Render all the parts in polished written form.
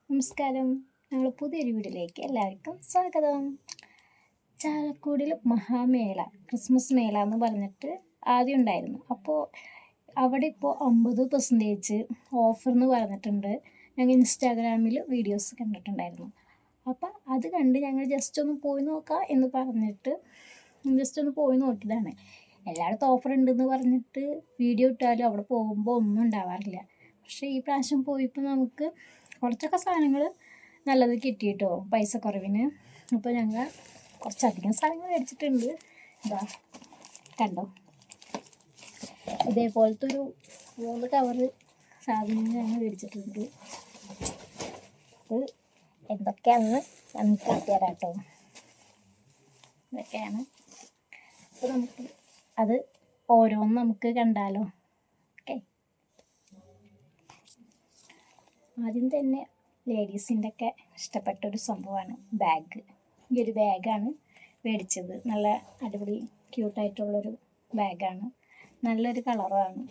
നമസ്കാരം. ഞങ്ങൾ പുതിയൊരു വീഡിയോയിലേക്ക് എല്ലാവർക്കും സ്വാഗതം. ചാലക്കുടിയിൽ മഹാമേള, ക്രിസ്മസ് മേള എന്ന് പറഞ്ഞിട്ട് ആദ്യം ഉണ്ടായിരുന്നു. അപ്പോൾ അവിടെ ഇപ്പോൾ 50% ഓഫർ എന്ന് പറഞ്ഞിട്ടുണ്ട്. ഞങ്ങൾ ഇൻസ്റ്റാഗ്രാമിൽ വീഡിയോസ് കണ്ടിട്ടുണ്ടായിരുന്നു. അപ്പം അത് കണ്ട് ഞങ്ങൾ ജസ്റ്റ് ഒന്ന് പോയി നോക്കാം എന്ന് പറഞ്ഞിട്ട് ജസ്റ്റ് ഒന്ന് പോയി നോക്കിയതാണ്. എല്ലായിടത്തും ഓഫർ ഉണ്ടെന്ന് പറഞ്ഞിട്ട് വീഡിയോ ഇട്ടാലും അവിടെ പോകുമ്പോൾ ഒന്നും ഉണ്ടാവാറില്ല. പക്ഷേ ഈ പ്രാവശ്യം പോയപ്പോൾ നമുക്ക് കുറച്ചൊക്കെ സാധനങ്ങൾ നല്ലത് കിട്ടി കേട്ടോ, പൈസ കുറവിന്. അപ്പോൾ ഞങ്ങൾ കുറച്ചധികം സാധനങ്ങൾ മേടിച്ചിട്ടുണ്ട്. ഇതാ കണ്ടോ, ഇതേപോലത്തെ ഒരു 3 കവറ് സാധനങ്ങൾ ഞങ്ങൾ മേടിച്ചിട്ടുണ്ട്. ഇത് എന്തൊക്കെയാണെന്ന് നമുക്ക് കാട്ടിത്തരാം കേട്ടോ. ഇതൊക്കെയാണ്. അപ്പോൾ നമുക്ക് അത് ഓരോന്നും നമുക്ക് കണ്ടാലോ. ഓക്കെ, ആദ്യം തന്നെ ലേഡീസിൻ്റെ ഒക്കെ ഇഷ്ടപ്പെട്ടൊരു സംഭവമാണ് ബാഗ്. ഈ ഒരു ബാഗാണ് മേടിച്ചത്. നല്ല അടിപൊളി ക്യൂട്ടായിട്ടുള്ളൊരു ബാഗാണ്, നല്ലൊരു കളറാണ്.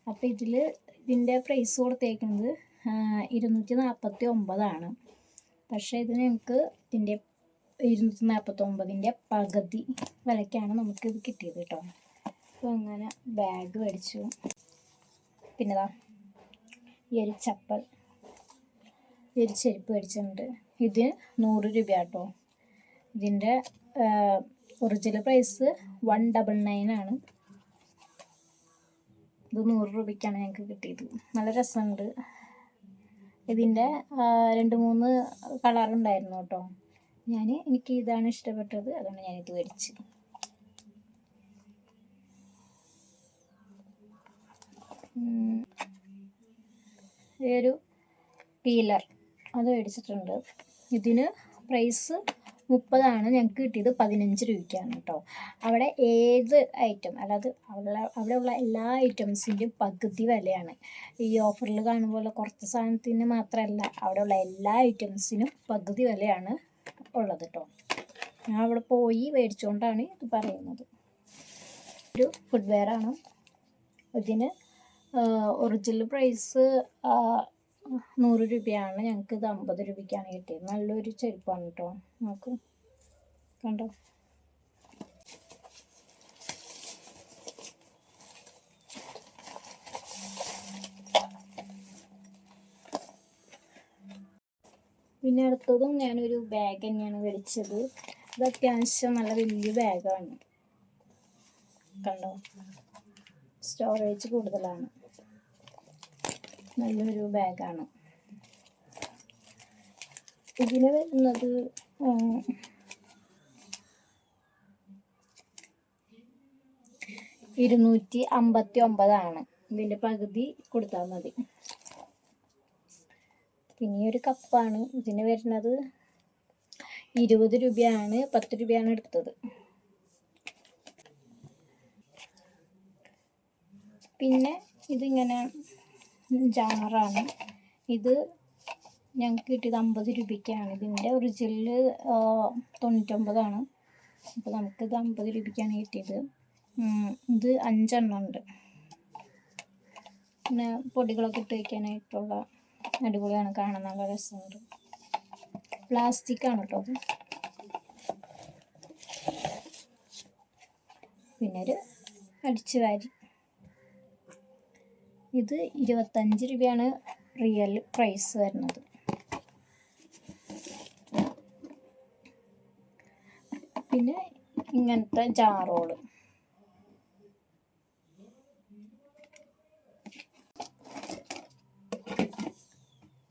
അപ്പോൾ ഇതിൻ്റെ പ്രൈസ് കൊടുത്തേക്കുന്നത് 249. പക്ഷേ ഇത് ഞങ്ങൾക്ക് ഇതിൻ്റെ 249ൻ്റെ പകുതി വിലയ്ക്കാണ് നമുക്കിത് കിട്ടിയത് കേട്ടോ. അപ്പോൾ അങ്ങനെ ബാഗ് മേടിച്ചു. പിന്നെതാ ഈ ഒരു ചപ്പൽ, ഈ ഒരു ചെരുപ്പ് മേടിച്ചിട്ടുണ്ട്. ഇത് 100 രൂപ കേട്ടോ. ഇതിൻ്റെ ഒറിജിനൽ പ്രൈസ് 199 ആണ്. ഇത് 100 രൂപയ്ക്കാണ് ഞങ്ങൾക്ക് കിട്ടിയത്. നല്ല രസമുണ്ട്. ഇതിൻ്റെ 2-3 കളറുണ്ടായിരുന്നു കേട്ടോ. എനിക്ക് ഇതാണ് ഇഷ്ടപ്പെട്ടത്, അതുകൊണ്ട് ഞാനിത് മേടിച്ചു. ഈ ഒരു പീലർ അത് മേടിച്ചിട്ടുണ്ട്. ഇതിന് പ്രൈസ് 30 ആണ്. ഞങ്ങൾക്ക് കിട്ടിയത് 15 രൂപയ്ക്കാണ് കേട്ടോ. അവിടെ ഏത് ഐറ്റം, അതായത് അവിടെയുള്ള എല്ലാ ഐറ്റംസിൻ്റെയും പകുതി വിലയാണ്. ഈ ഓഫറിൽ കാണുമ്പോൾ കുറച്ച് സാധനത്തിന് മാത്രമല്ല, അവിടെയുള്ള എല്ലാ ഐറ്റംസിനും പകുതി വിലയാണ് ഉള്ളത് കേട്ടോ. ഞാൻ അവിടെ പോയി മേടിച്ചുകൊണ്ടാണ് ഇത് പറയുന്നത്. ഒരു ഫുട്വെയറാണ്. ഇതിന് ഒറിജിനൽ പ്രൈസ് 100 രൂപയാണ്. ഞങ്ങൾക്ക് ഇത് 50 രൂപയ്ക്കാണ് കിട്ടിയത്. നല്ലൊരു ചെരുപ്പാണ് കേട്ടോ. നമുക്ക് കണ്ടോ. പിന്നെ അടുത്തതും ഞാനൊരു ബാഗ് തന്നെയാണ് മേടിച്ചത്. ഇത് അത്യാവശ്യം നല്ല വലിയ ബാഗാണ്. കണ്ടോ, സ്റ്റോറേജ് കൂടുതലാണ്. നല്ലൊരു ബാഗാണ്. ഇതിന് വരുന്നത് 259. ഇതിൻ്റെ പകുതി കൊടുത്താൽ മതി. പിന്നെ ഒരു കപ്പാണ്. ഇതിന് വരുന്നത് 20 രൂപയാണ്. 10 രൂപയാണ് എടുത്തത്. പിന്നെ ഇതിങ്ങനെ ജാറാണ്. ഇത് ഞങ്ങൾക്ക് കിട്ടിയത് 50 രൂപയ്ക്കാണ്. ഇതിൻ്റെ ഒറിജിനൽ 99 ആണ്. അപ്പോൾ നമുക്കിത് 50 രൂപയ്ക്കാണ് കിട്ടിയത്. ഇത് 5 എണ്ണം ഉണ്ട്. പിന്നെ പൊടികളൊക്കെ ഇട്ട് വയ്ക്കാനായിട്ടുള്ള അടിപൊളിയാണ്, കാണാൻ നല്ല രസമുണ്ട്. പ്ലാസ്റ്റിക്കാണ് കേട്ടോ അത്. പിന്നെ ഒരു അടിച്ചു വാരി. ഇത് 25 രൂപയാണ് റിയൽ പ്രൈസ് വരുന്നത്. പിന്നെ ഇങ്ങനത്തെ ജാറോള്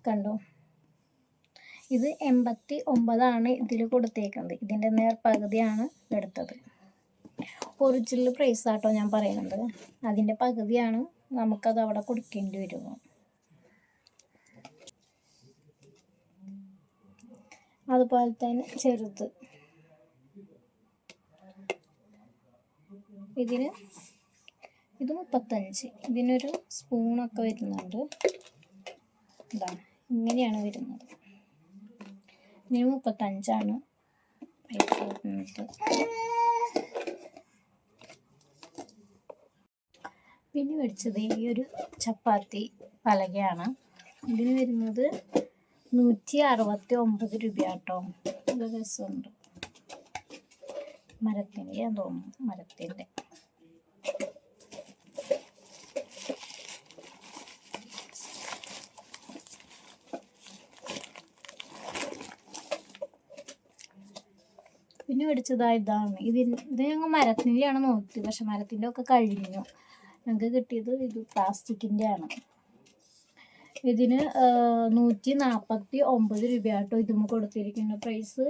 കണ്ടോ. ഇത് 89 ഇതിൽ കൊടുത്തേക്കുന്നത്. ഇതിൻ്റെ നേർപകുതിയാണ് എടുത്തത്. ഒറിജിനൽ പ്രൈസ് ആട്ടോ ഞാൻ പറയുന്നത്. അതിൻ്റെ പകുതിയാണ് നമുക്കത് അവിടെ കൊടുക്കേണ്ടി വരുമോ. അതുപോലെ തന്നെ ചെറുത്, ഇത് 35. ഇതിനൊരു സ്പൂണൊക്കെ വരുന്നുണ്ട്. ഇതാണ്, ഇങ്ങനെയാണ് വരുന്നത്. ഇതിന് 35 പൈസ വരുന്നത്. പിന്നെ മേടിച്ചത് ഈ ഒരു ചപ്പാത്തി പലകയാണ്. ഇതിന് വരുന്നത് 169 രൂപ കേട്ടോ. നല്ല രസമുണ്ട്. മരത്തിൻ്റെ ഞാൻ തോന്നുന്നു, മരത്തിൻ്റെ. പിന്നെ മേടിച്ചതാ ഇതാണ്. ഇത് ഞങ്ങൾ മരത്തിൻ്റെയാണ് നോക്കിയത്, പക്ഷെ മരത്തിൻ്റെ ഒക്കെ കഴിഞ്ഞു. ഞങ്ങൾക്ക് കിട്ടിയത് ഇത് പ്ലാസ്റ്റിക്കിൻ്റെ ആണ്. ഇതിന് 149 രൂപ കേട്ടോ ഇതുമ്മ കൊടുത്തിരിക്കുന്ന പ്രൈസ്.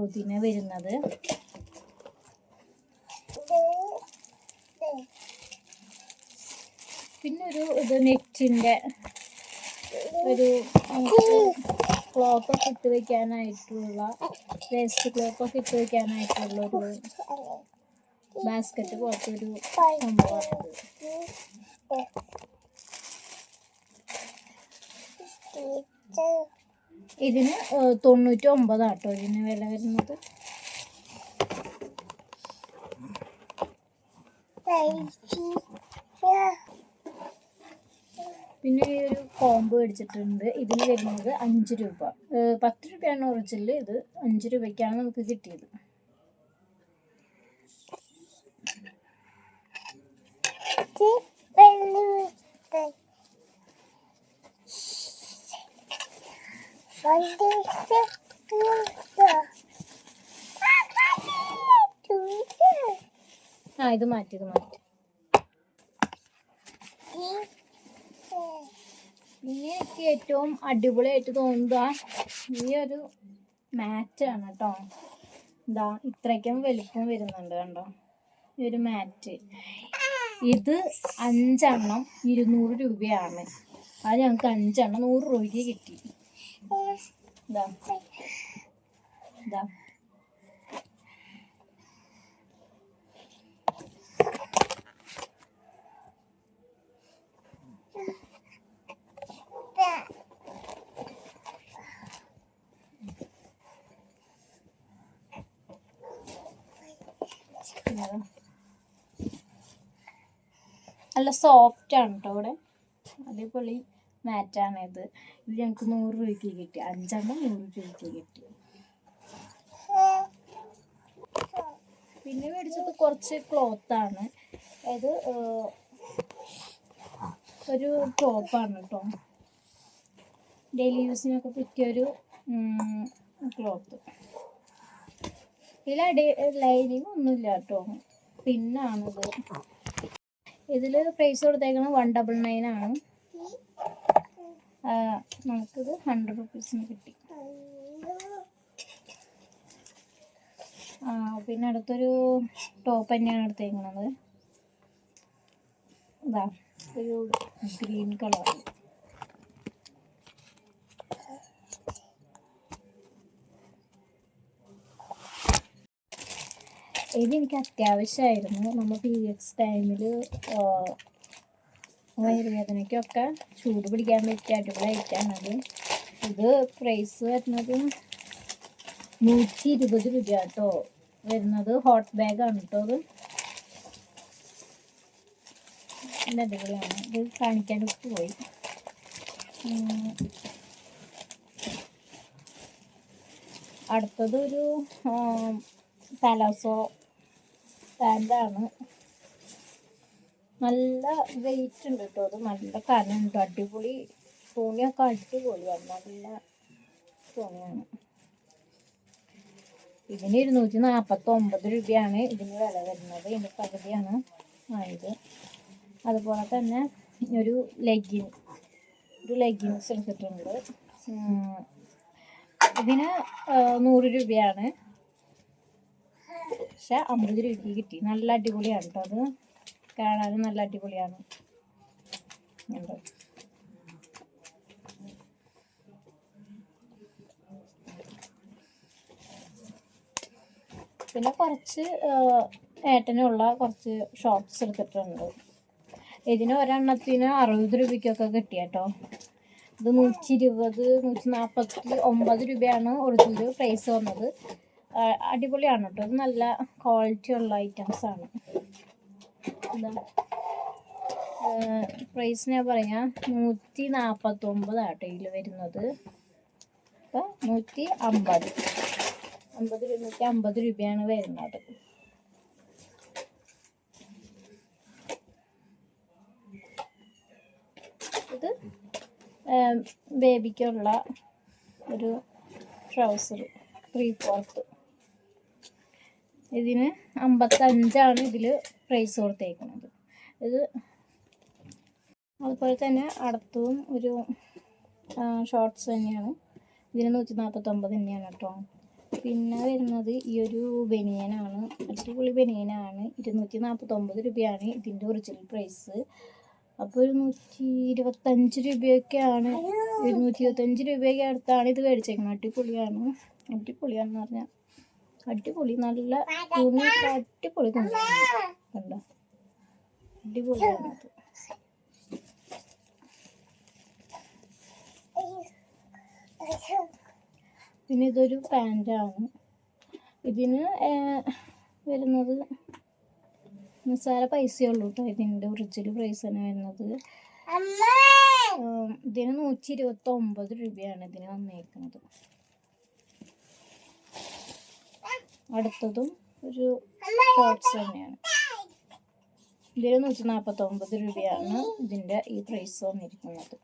ഇതിന് വരുന്നത് പിന്നെ ഇത് നെറ്റിൻ്റെ ഒരു ക്ലോത്തൊക്കെ ഇട്ട് വയ്ക്കാനായിട്ടുള്ള, വേസ്റ്റ് ക്ലോത്തൊക്കെ ഇട്ട് വയ്ക്കാനായിട്ടുള്ളൊരു ബാസ്ക്കറ്റ് പോലത്തെ ഒരു സംഭവമാണിത്. ഇതിന് 99 ആട്ടോ ഇതിന് വില വരുന്നത്. പിന്നെ ഈ ഒരു കോംബോ മേടിച്ചിട്ടുണ്ട്. ഇതിന് വരുന്നത് 5 രൂപ. 10 രൂപയാണ് ഒറിജിനൽ, ഇത് 5 രൂപയ്ക്കാണ് നമുക്ക് കിട്ടിയത്. ഇത് മാറ്റി. പിന്നെ എനിക്ക് ഏറ്റവും അടിപൊളിയായിട്ട് തോന്നുക ഈ ഒരു മാറ്റാണ് കേട്ടോ. ഇത്രയ്ക്കും വലിപ്പം വരുന്നുണ്ട് കണ്ടോ ഈ ഒരു മാറ്റ്. ഇത് 5 എണ്ണം 200 രൂപയാണ്. അത് ഞങ്ങൾക്ക് 5 എണ്ണം 100 രൂപയ്ക്ക് കിട്ടി. ഇതാ നല്ല സോഫ്റ്റ് ആണ് കേട്ടോ. ഇവിടെ അതേപോലെ മാറ്റാണ് ഇത്. ഞങ്ങൾക്ക് 100 രൂപയ്ക്ക് കിട്ടി. 5 എണ്ണം 100 രൂപയ്ക്ക് കിട്ടി. പിന്നെ മേടിച്ചത് കുറച്ച് ക്ലോത്താണ്. ഇത് ഒരു ടോപ്പാണ് കേട്ടോ. ഡെയിലി യൂസിനൊക്കെ പറ്റിയൊരു ക്ലോത്ത്. ഇതിൽ ലൈനിങ് ഒന്നുമില്ല കേട്ടോ. പിന്നാണിത്. ഇതിൽ പ്രൈസ് കൊടുത്തേക്കുന്നത് 199 ആണ്. നമുക്കിത് 100 റുപ്പീസിന് കിട്ടി. പിന്നെ അടുത്തൊരു ടോപ്പ് തന്നെയാണ് എടുത്തേക്കുന്നത്. ഒരു ഗ്രീൻ കളർ. ഇതെനിക്ക് അത്യാവശ്യമായിരുന്നു. നമ്മൾ പീരിയഡ്സ് ടൈമിൽ വയറുവേദനയ്ക്കൊക്കെ ചൂട് പിടിക്കാൻ പറ്റിയ അടിപൊളിയായിട്ടാണത്. ഇത് പ്രൈസ് വരുന്നത് 120 രൂപ കേട്ടോ വരുന്നത്. ഹോട്ട് ബാഗാണ് കേട്ടോ. അത് നല്ല അടിപൊളിയാണ്. ഇത് കാണിക്കാൻ പോയി. അടുത്തത് ഒരു പാലാസോ പാൻ്റാണ്. നല്ല വെയിറ്റ് ഉണ്ട് കേട്ടോ. അത് നല്ല കനമുണ്ട്. അടിപൊളി തുണിയൊക്കെ അടിപൊളിയാണ്. നല്ല തുണിയാണ്. ഇതിന് 249 രൂപയാണ് ഇതിന് വില വരുന്നത്. ഇതിൻ്റെ പകുതിയാണ് ആയത്. അതുപോലെ തന്നെ ഒരു ലെഗിൻസ് എടുത്തിട്ടുണ്ട്. ഇതിന് 100 രൂപയാണ്. പക്ഷെ 50 രൂപയ്ക്ക് കിട്ടി. നല്ല അടിപൊളിയാണ് കേട്ടോ. അത് കാണാനും നല്ല അടിപൊളിയാണ്. പിന്നെ കുറച്ച് ഏട്ടനുള്ള കുറച്ച് ഷോർട്ട്സ് എടുത്തിട്ടുണ്ട്. ഇതിന് ഒരെണ്ണത്തിന് 60 രൂപയ്ക്കൊക്കെ കിട്ടി കേട്ടോ. ഇത് 120 149 രൂപയാണ് ഒറിജിനൽ പ്രൈസ് വന്നത്. അടിപൊളിയാണ് കേട്ടോ. ഇത് നല്ല ക്വാളിറ്റി ഉള്ള ഐറ്റംസാണ്. പ്രൈസ് ഞാൻ പറയാം 149 ആട്ടോ ഇതിൽ വരുന്നത്. അപ്പോൾ 150 രൂപയാണ് വരുന്നത്. ഇത് ബേബിക്കുള്ള ഒരു ട്രൗസർ 3/4. ഇതിന് 55 ഇതിൽ പ്രൈസ് കൊടുത്തേക്കുന്നത്. ഇത് അതുപോലെ തന്നെ അടുത്തതും ഒരു ഷോർട്ട്സ് തന്നെയാണ്. ഇതിന് 149 തന്നെയാണ് കേട്ടോ. പിന്നെ വരുന്നത് ഈ ഒരു ബനിയനാണ്. അടിപൊളി ബനിയനാണ്. 249 രൂപയാണ് ഇതിൻ്റെ ഒറിജിനൽ പ്രൈസ്. അപ്പോൾ ഒരു 125 രൂപയൊക്കെയാണ്, 225 രൂപയൊക്കെ അടുത്താണ് ഇത് മേടിച്ചേക്കുന്നത്. അടിപൊളിയാണെന്ന് പറഞ്ഞാൽ അടിപൊളി, നല്ല തുണി, അടിപൊളി തുണിയാണ്. കണ്ടോ, അടിപൊളിയാണത്. പിന്നെ ഇതൊരു പാൻറ്റാണ്. ഇതിന് വരുന്നത് നിസ്സാര പൈസയുള്ളൂ കേട്ടോ. ഇതിൻ്റെ ഒറിജിനൽ പ്രൈസ് തന്നെ വരുന്നത്. ഇതിന് 129 രൂപയാണ് ഇതിന് വന്നേക്കുന്നത്. അടുത്തതും ഒരു ഷോർട്ട്സ് തന്നെയാണ്. ഇതിന് 149 രൂപയാണ് ഇതിൻ്റെ ഈ പ്രൈസ് വന്നിരിക്കുന്നത്.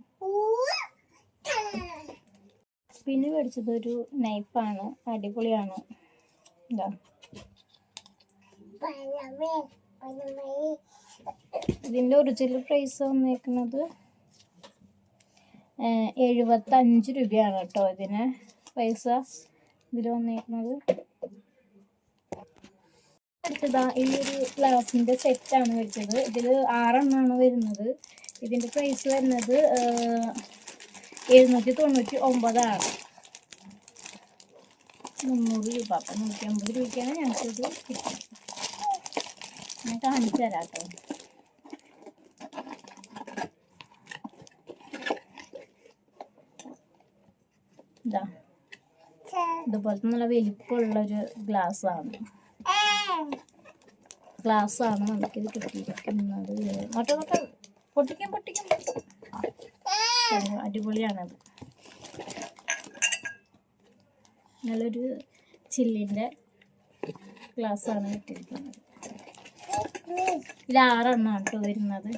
പിന്നെ മേടിച്ചത് ഒരു നൈഫാണ്. അടിപൊളിയാണ്. ഇതാ, ഇതിൻ്റെ ഒറിജിനൽ പ്രൈസ് വന്നേക്കുന്നത് 75 രൂപയാണ് കേട്ടോ. ഇതിന് പൈസ ഇതിൽ വന്നേക്കുന്നത്. അടുത്തതാ ഈ ഒരു ഗ്ലാസിൻ്റെ സെറ്റാണ് മേടിച്ചത്. ഇതിൽ 6 എണ്ണമാണ് വരുന്നത്. ഇതിൻ്റെ പ്രൈസ് വരുന്നത് 799 ആണ്. 300 രൂപ. അപ്പം 150 രൂപയ്ക്കാണ് ഞങ്ങൾക്കിത് കിട്ടുന്നത്. ഞാൻ കാണിച്ചു തരാം കേട്ടോ. ഇതാ, ഇതുപോലത്തെ നല്ല വലിപ്പമുള്ളൊരു ഗ്ലാസ്സാണ് നമുക്കിത് കിട്ടിയിരിക്കുന്നത്. മറ്റേ പൊട്ടിക്കും. അടിപൊളിയാണത്. നല്ലൊരു ചില്ലിൻ്റെ ഗ്ലാസ്സാണ് കിട്ടിയിരിക്കുന്നത്. ഇത് 6 എണ്ണമാണ് കേട്ടോ വരുന്നത്.